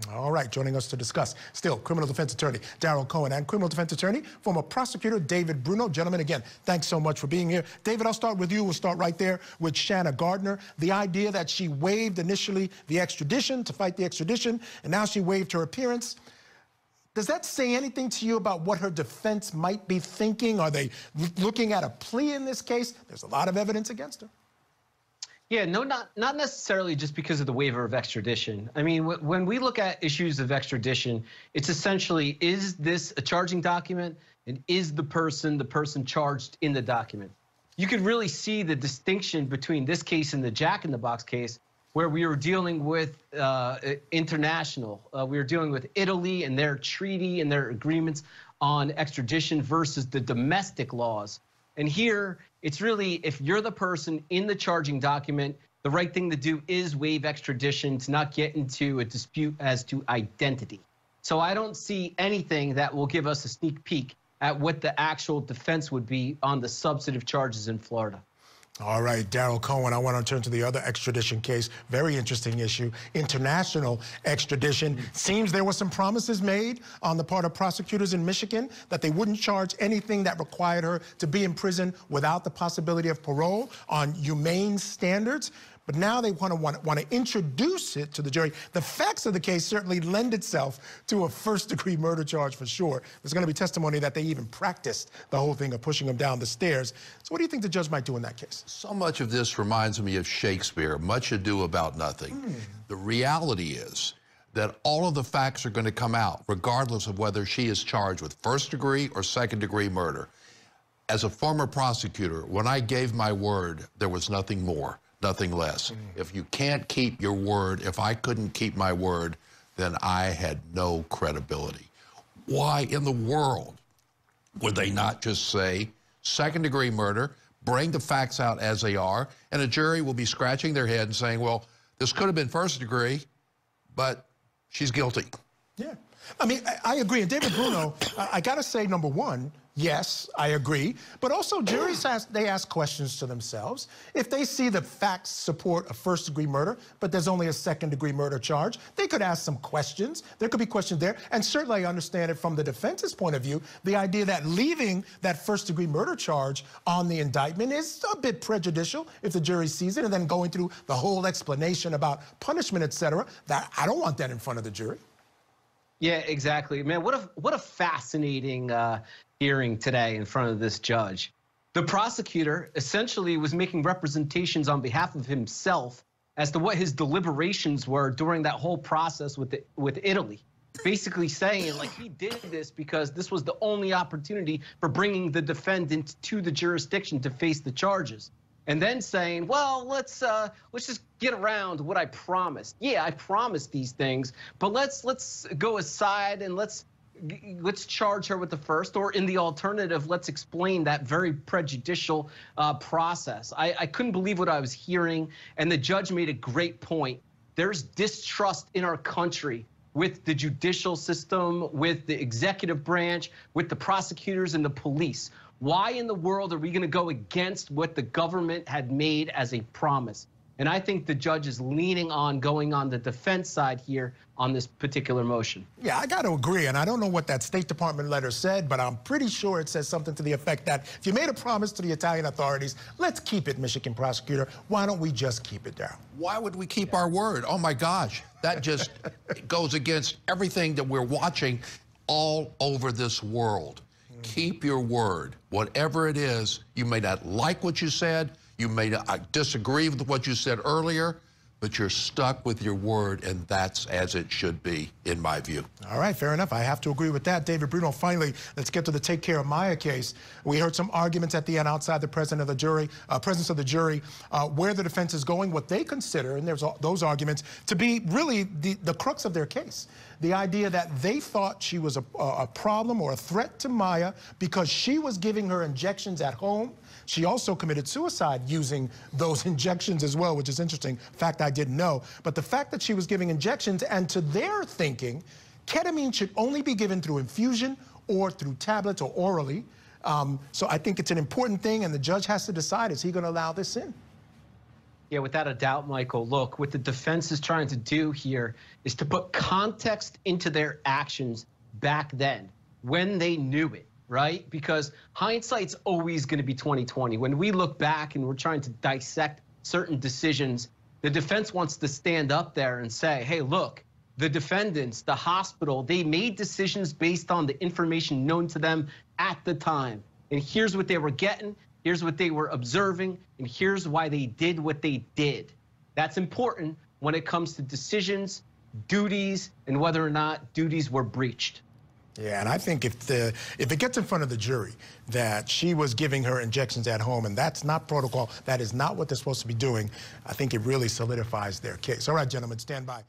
All right, joining us to discuss, still, criminal defense attorney Darrell Cohen and criminal defense attorney, former prosecutor David Bruno. Gentlemen, again, thanks so much for being here. David, I'll start with you. We'll start right there with Shanna Gardner. The idea that she waived initially the extradition to fight the extradition, and now she waived her appearance. Does that say anything to you about what her defense might be thinking? Are they looking at a plea in this case? There's a lot of evidence against her. Yeah, no, not necessarily just because of the waiver of extradition. I mean, when we look at issues of extradition, it's essentially, is this a charging document, and is the person charged in the document? You could really see the distinction between this case and the Jack in the Box case, where we were dealing with international. We were dealing with Italy and their treaty and their agreements on extradition versus the domestic laws. And here, it's really, if you're the person in the charging document, the right thing to do is waive extradition to not get into a dispute as to identity. So I don't see anything that will give us a sneak peek at what the actual defense would be on the substantive charges in Florida. All right, Darrell Cohen, I want to turn to the other extradition case. Very interesting issue. International extradition. Seems there were some promises made on the part of prosecutors in Michigan that they wouldn't charge anything that required her to be in prison without the possibility of parole on humane standards. But now they want to introduce it to the jury. The facts of the case certainly lend itself to a first-degree murder charge for sure. There's going to be testimony that they even practiced the whole thing of pushing him down the stairs. So what do you think the judge might do in that case? So much of this reminds me of Shakespeare, Much Ado About Nothing. The reality is that all of the facts are going to come out, regardless of whether she is charged with first-degree or second-degree murder. As a former prosecutor, when I gave my word, there was nothing more. Nothing less. If you can't keep your word, if I couldn't keep my word, then I had no credibility. Why in the world would they not just say second-degree murder, bring the facts out as they are, and a jury will be scratching their head and saying, well, this could have been first-degree, but she's guilty. Yeah. I mean, I agree. And David Bruno, I got to say, number one, yes, I agree. But also, juries, they ask questions to themselves. If they see the facts support a first-degree murder, but there's only a second-degree murder charge, they could ask some questions. There could be questions there. And certainly I understand it from the defense's point of view, the idea that leaving that first-degree murder charge on the indictment is a bit prejudicial if the jury sees it, and then going through the whole explanation about punishment, et cetera. That I don't want that in front of the jury. Yeah, exactly. Man, what a fascinating hearing today in front of this judge. The prosecutor essentially was making representations on behalf of himself as to what his deliberations were during that whole process with Italy. Basically saying, like, he did this because this was the only opportunity for bringing the defendant to the jurisdiction to face the charges. And then saying, well, let's just get around what I promised. Yeah, I promised these things, but let's go aside and let's charge her with the first, or in the alternative, let's explain that very prejudicial process. I couldn't believe what I was hearing, and the judge made a great point. There's distrust in our country with the judicial system, with the executive branch, with the prosecutors and the police. Why in the world are we going to go against what the government had made as a promise? And I think the judge is leaning on going on the defense side here on this particular motion. Yeah, I got to agree. And I don't know what that State Department letter said, but I'm pretty sure it says something to the effect that if you made a promise to the Italian authorities, let's keep it, Michigan prosecutor. Why don't we just keep it, Darrell? Why would we keep our word? Oh, my gosh. That just goes against everything that we're watching all over this world. Keep your word. Whatever it is, you may not like what you said, you may disagree with what you said earlier, but you're stuck with your word, and that's as it should be, in my view. All right, fair enough. I have to agree with that. David Bruno, finally, let's get to the Take Care of Maya case. We heard some arguments at the end outside the presence of the jury, where the defense is going, what they consider, and there's those arguments, to be really the crux of their case. The idea that they thought she was a problem or a threat to Maya because she was giving her injections at home. She also committed suicide using those injections as well, which is interesting. Fact I didn't know. But the fact that she was giving injections, and to their thinking, ketamine should only be given through infusion or through tablets or orally. So I think it's an important thing, and the judge has to decide, is he going to allow this in? Yeah, without a doubt, Michael. Look, what the defense is trying to do here is to put context into their actions back then when they knew it, right? Because hindsight's always going to be 20/20. When we look back and we're trying to dissect certain decisions, the defense wants to stand up there and say, hey, look, the defendants, the hospital, they made decisions based on the information known to them at the time. And here's what they were getting. Here's what they were observing, and here's why they did what they did. That's important when it comes to decisions, duties, and whether or not duties were breached. Yeah, and I think if it gets in front of the jury that she was giving her injections at home, and that's not protocol, that is not what they're supposed to be doing, I think it really solidifies their case. All right, gentlemen, stand by.